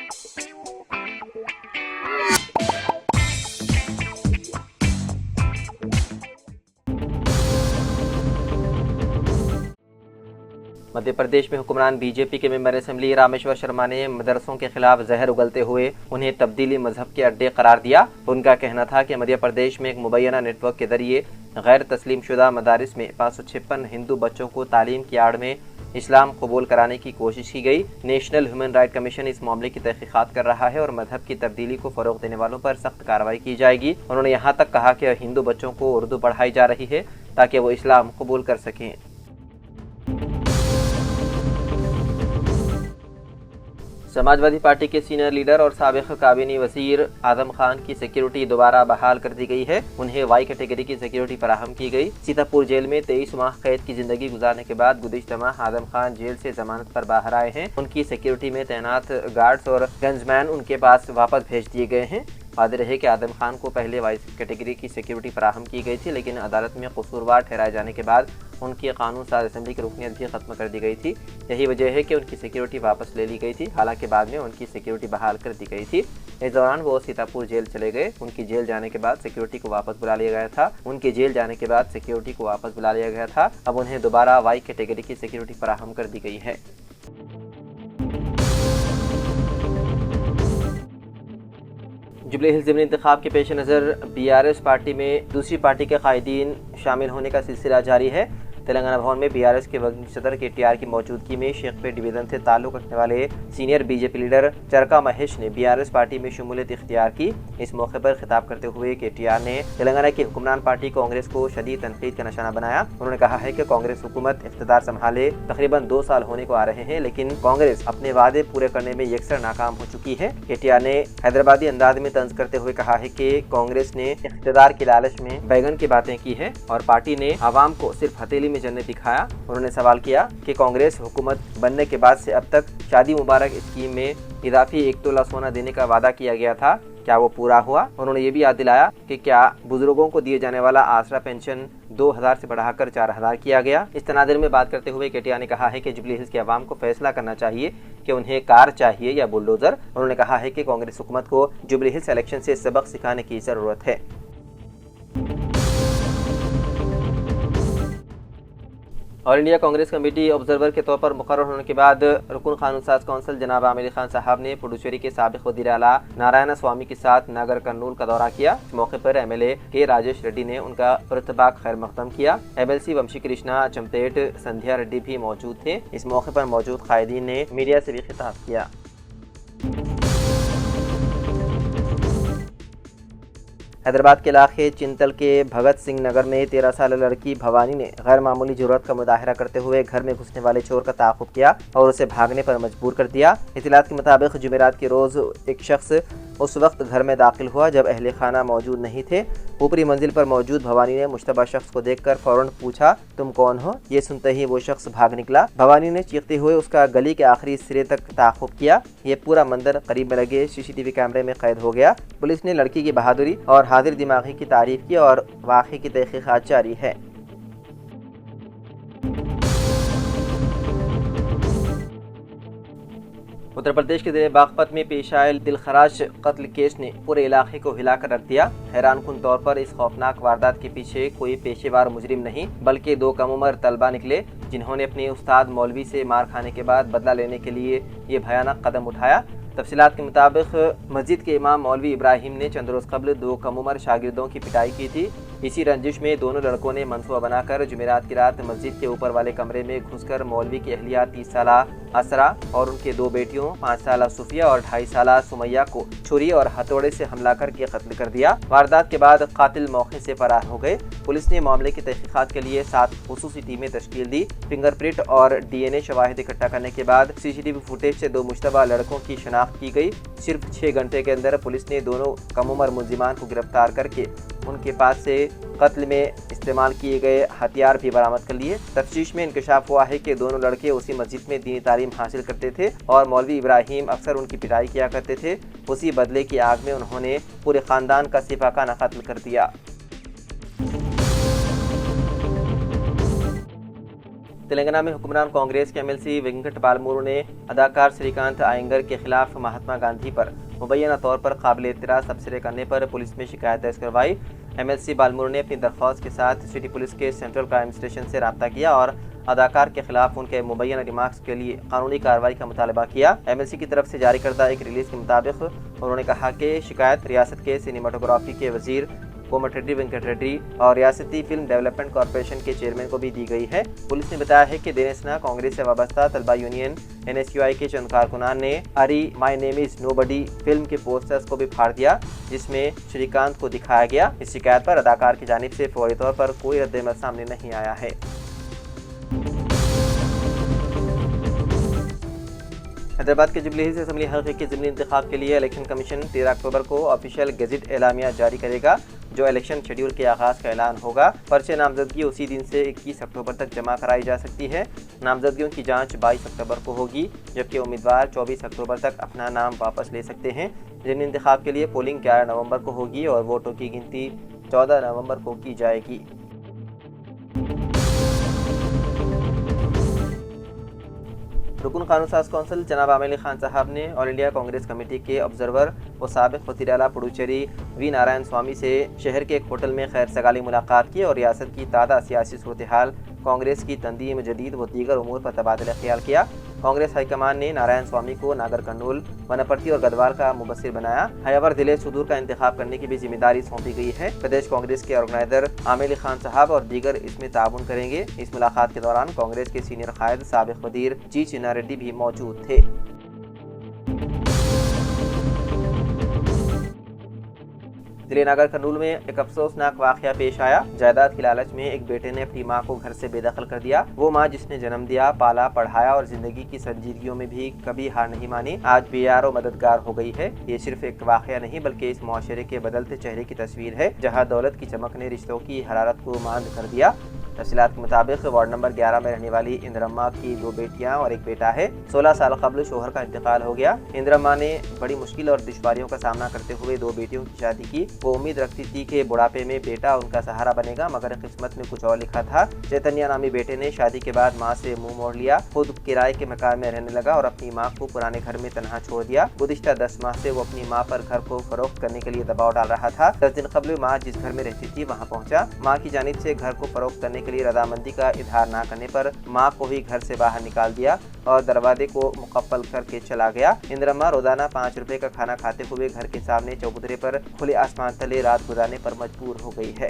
मध्य प्रदेश में हुक्मरान बीजेपी के मेंबर असेंबली रामेश्वर शर्मा ने मदरसों के खिलाफ जहर उगलते हुए उन्हें तब्दीली मजहब के अड्डे करार दिया। उनका कहना था कि मध्य प्रदेश में एक मुबैना नेटवर्क के जरिए गैर तस्लीम शुदा मदारिस में 556 हिंदू बच्चों को तालीम की आड़ में इस्लाम कबूल कराने की कोशिश की गई। नेशनल ह्यूमन राइट कमीशन इस मामले की तहकीकात कर रहा है और मजहब की तब्दीली को फरोग देने वालों पर सख्त कार्रवाई की जाएगी। उन्होंने यहाँ तक कहा कि हिंदू बच्चों को उर्दू पढ़ाई जा रही है ताकि वो इस्लाम कबूल कर सकें। समाजवादी पार्टी के सीनियर लीडर और साबिक काबीनी वजीर आजम खान की सिक्योरिटी दोबारा बहाल कर दी गई है। उन्हें वाई कैटेगरी की सिक्योरिटी फराहम की गई। सीतापुर जेल में 23 माह कैद की जिंदगी गुजारने के बाद गुज़िश्ता माह आजम खान जेल से जमानत पर बाहर आए हैं। उनकी सिक्योरिटी में तैनात गार्ड्स और गंजमैन उनके पास वापस भेज दिए गए हैं। वादे रहे कि आजम खान को पहले वाई कैटेगरी की सिक्योरिटी फराहम की गई थी, लेकिन अदालत में कसूरवार ठहराए जाने के बाद उनकी कानून साज असेंबली की रुकनियत भी खत्म कर दी गई थी। यही वजह है कि उनकी सिक्योरिटी वापस ले ली गई थी। हालांकि बाद में उनकी सिक्योरिटी बहाल कर दी गई थी। इस दौरान वो सीतापुर जेल चले गए। उनकी जेल जाने के बाद सिक्योरिटी को वापस बुला लिया गया था। अब उन्हें दोबारा वाई कैटेगरी की सिक्योरिटी फराहम कर दी गई है। जुबली हिल्स ज़िमनी इंतखाब के पेश नज़र बीआरएस पार्टी में दूसरी पार्टी के कायदीन शामिल होने का सिलसिला जारी है। तेलंगाना भवन में बीआरएस के वर्किंग सदर केटीआर की मौजूदगी में शेखपेट डिवीज़न से ताल्लुक़ रखने वाले सीनियर बीजेपी लीडर चरका महेश ने बीआरएस पार्टी में शमूलियत इख्तियार की। इस मौके पर खिताब करते हुए केटीआर ने तेलंगाना की हुक्मरान पार्टी कांग्रेस को शदीद तनकीद का निशाना बनाया। उन्होंने कहा है कि कांग्रेस हुकूमत इख्तिदार संभाले तकरीबन 2 साल होने को आ रहे हैं, लेकिन कांग्रेस अपने वादे पूरे करने में यकसर नाकाम हो चुकी है। केटीआर ने हैदराबादी अंदाज में तंज करते हुए कहा है कि कांग्रेस ने इख्तिदार की लालच में बैगन की बातें की है और पार्टी ने आवाम को सिर्फ हथेली में जन्नत दिखाया। उन्होंने सवाल किया कि कांग्रेस हुकूमत बनने के बाद से अब तक शादी मुबारक स्कीम में इजाफी 1 तोला सोना देने का वादा किया गया था, क्या वो पूरा हुआ? उन्होंने ये भी याद दिलाया कि क्या बुजुर्गों को दिए जाने वाला आसरा पेंशन 2000 से बढ़ाकर 4000 किया गया। इस तनाज़ुर में बात करते हुए केटीआर ने कहा है कि जुबली हिल्स के अवाम को फैसला करना चाहिए कि उन्हें कार चाहिए या बुलडोजर। उन्होंने कहा है कि कांग्रेस हुकूमत को जुबली हिल्स इलेक्शन से सबक सिखाने की जरूरत है। All India Congress committee observer के तौर पर मुकर्रर होने के बाद रुकन कानून साज कौंसिल जनाब आमिर खान साहब ने पुडुचेरी के साबिक वज़ीर आला नारायण स्वामी के साथ नागर कर्नूल का दौरा किया। इस मौके पर एमएलए के राजेश रेड्डी ने उनका पुरतबाक खैर मकदम किया। एमएलसी वंशी कृष्णा चमपेट संध्या रेड्डी भी मौजूद थे। इस मौके पर मौजूद कायदीन ने मीडिया से भी खिताब किया। हैदराबाद के इलाके चिंतल के भगत सिंह नगर में 13 साल लड़की भवानी ने गैर मामूली जुर्रत का मुजाहरा करते हुए घर में घुसने वाले चोर का ताक़ुब किया और उसे भागने पर मजबूर कर दिया। इत्तलात के मुताबिक जुमेरात के रोज़ एक शख्स उस वक्त घर में दाखिल हुआ जब अहले खाना मौजूद नहीं थे। ऊपरी मंजिल पर मौजूद भवानी ने मुश्तबा शख्स को देखकर फौरन पूछा, तुम कौन हो? ये सुनते ही वो शख्स भाग निकला। भवानी ने चीखते हुए उसका गली के आखिरी सिरे तक ताक़ुब किया। ये पूरा मंजर करीब में लगे सीसीटीवी कैमरे में कैद हो गया। पुलिस ने लड़की की बहादुरी और हाजिर दिमागी की तारीफ की और वाक़े की तहक़ीक़ात जारी है। उत्तर प्रदेश के ज़िले बागपत में पेश आए दिलखराश कत्ल केस ने पूरे इलाके को हिलाकर रख दिया। हैरानकुन तौर पर इस खौफनाक वारदात के पीछे कोई पेशेवर मुजरिम नहीं बल्कि 2 कम उम्र तलबा निकले, जिन्होंने अपने उस्ताद मौलवी से मार खाने के बाद बदला लेने के लिए ये भयानक कदम उठाया। तफसीलात के मुताबिक मस्जिद के इमाम मौलवी इब्राहिम ने चंद रोज़ कबल 2 कम उम्र शागिर्दों की पिटाई की थी। इसी रंजिश में दोनों लड़कों ने मंसूबा बनाकर जुमेरात की रात मस्जिद के ऊपर वाले कमरे में घुसकर मौलवी की अहलिया 30 साला असरा और उनके 2 बेटियों 5 साला सुफिया और 2.5 साला सुमैया को छुरी और हथौड़े से हमला करके कत्ल कर दिया। वारदात के बाद कातिल मौके से फरार हो गए। पुलिस ने मामले की तहकीकात के लिए 7 खुसूसी टीमें तश्कील दी। फिंगरप्रिंट और डीएनए शवाहिद इकट्ठा करने के बाद सीसीटीवी फुटेज से 2 मुश्तबा लड़कों की शनाख्त की गई। सिर्फ 6 घंटे के अंदर पुलिस ने दोनों कम उम्र मुलजिमान को गिरफ्तार करके उनके पास से कत्ल में इस्तेमाल किए गए हथियार भी बरामद कर लिए। तफ्तीश में इंकशाफ हुआ है कि दोनों लड़के उसी मस्जिद में दीनी तालीम हासिल करते थे और मौलवी इब्राहिम अक्सर उनकी पिटाई किया करते थे। उसी बदले की आग में उन्होंने पूरे खानदान का सिफाकाना कत्ल कर दिया। تلنگانہ میں حکمران کانگریس کے MLC وینکٹ بالمور نے اداکار سریکانت آئنگر کے خلاف مہاتما گاندھی پر مبینہ طور پر قابل اعتراض تبصرے کرنے پر پولیس میں شکایت درج کروائی۔ MLC بالمور نے اپنی درخواست کے ساتھ سٹی پولیس کے سینٹرل کرائم اسٹیشن سے رابطہ کیا اور اداکار کے خلاف ان کے مبینہ ریمارکس کے لیے قانونی کارروائی کا مطالبہ کیا۔ MLC کی طرف سے جاری کردہ ایک ریلیز کے مطابق انہوں نے کہا کہ شکایت ریاست کے سینیماٹوگرافی کے وزیر کومٹریڈی وینکٹ ریڈی اور ریاستی فلم ڈیولپمنٹ کارپوریشن کے چیئرمین کو بھی دی گئی ہے۔ پولیس نے بتایا ہے کہ دیر اثنا کانگریس سے وابستہ طلبہ یونین NSUI کے چند کارکنان نے اری مائی نیم از نو بڈی فلم کے پوسٹرز کو بھی پھاڑ دیا، جس میں شریکانت کو دکھایا گیا۔ اس شکایت پر اداکار کی جانب سے فوری طور پر کوئی رد عمل سامنے نہیں آیا ہے۔ حیدرآباد کے جوبلی ہلز اسمبلی حلقے کے ضمنی انتخاب کے لیے الیکشن کمیشن 13 اکتوبر کو آفیشیل گیزٹ اعلامیہ جاری کرے گا، جو الیکشن شیڈول کے آغاز کا اعلان ہوگا۔ پرچہ نامزدگی اسی دن سے 21 اکتوبر تک جمع کرائی جا سکتی ہے۔ نامزدگیوں کی جانچ 22 اکتوبر کو ہوگی، جبکہ امیدوار 24 اکتوبر تک اپنا نام واپس لے سکتے ہیں۔ ضمنی انتخاب کے لیے پولنگ 11 نومبر کو ہوگی اور ووٹوں کی گنتی 14 نومبر کو کی جائے گی۔ رکن قانون ساز کونسل جناب عامر علی خان صاحب نے آل انڈیا کانگریس کمیٹی کے آبزرور و سابق وزیر اعلیٰ پڈوچیری وی نارائن سوامی سے شہر کے ایک ہوٹل میں خیر سگالی ملاقات کی اور ریاست کی تازہ سیاسی صورتحال، کانگریس کی تنظیم جدید و دیگر امور پر تبادلہ خیال کیا۔ کانگریس ہائی کمان نے نارائن سوامی کو ناگر کرنول، وناپرتی اور گدوال کا مبصر بنایا۔ ہیور ضلع صدور کا انتخاب کرنے کی بھی ذمہ داری سونپی گئی ہے۔ پردیش کانگریس کے آرگنائزر عامر علی خان صاحب اور دیگر اس میں تعاون کریں گے۔ اس ملاقات کے دوران کانگریس کے سینئر قائد سابق وزیر جی چنا ریڈی بھی موجود تھے۔ ضلع ناگر کرنول میں ایک افسوسناک واقعہ پیش آیا۔ جائیداد کی لالچ میں ایک بیٹے نے اپنی ماں کو گھر سے بے دخل کر دیا۔ وہ ماں جس نے جنم دیا، پالا، پڑھایا اور زندگی کی سنجیدگیوں میں بھی کبھی ہار نہیں مانی، آج بے یار و مددگار ہو گئی ہے۔ یہ صرف ایک واقعہ نہیں بلکہ اس معاشرے کے بدلتے چہرے کی تصویر ہے، جہاں دولت کی چمک نے رشتوں کی حرارت کو ماند کر دیا۔ تفصیلات کے مطابق وارڈ نمبر 11 میں رہنے والی اندرما کی 2 بیٹیاں اور ایک بیٹا ہے۔ 16 سال قبل شوہر کا انتقال ہو گیا۔ اندرما نے بڑی مشکل اور دشواریوں کا سامنا کرتے ہوئے 2 بیٹیوں کی شادی کی۔ وہ امید رکھتی تھی کہ بڑھاپے میں بیٹا ان کا سہارا بنے گا، مگر قسمت میں کچھ اور لکھا تھا۔ چیتنیہ نامی بیٹے نے شادی کے بعد ماں سے منہ موڑ لیا، خود کرائے کے مکان میں رہنے لگا اور اپنی ماں کو پرانے گھر میں تنہا چھوڑ دیا۔ گزشتہ 10 ماہ سے وہ اپنی ماں پر گھر کو فروخت کرنے کے لیے دباؤ ڈال رہا تھا۔ 10 دن قبل ماں جس گھر میں رہتی تھی وہاں پہنچا۔ ماں کی جانب سے گھر کو فروخت کرنے کے لیے رضامندی کا اظہار نہ کرنے پر ماں کو ہی گھر سے باہر نکال دیا اور دروازے کو مقفل کر کے چلا گیا۔ اندرما روزانہ 5 روپے کا کھانا کھاتے ہوئے گھر کے سامنے چبوترے پر کھلے آسمان تلے رات گزارنے پر مجبور ہو گئی ہے۔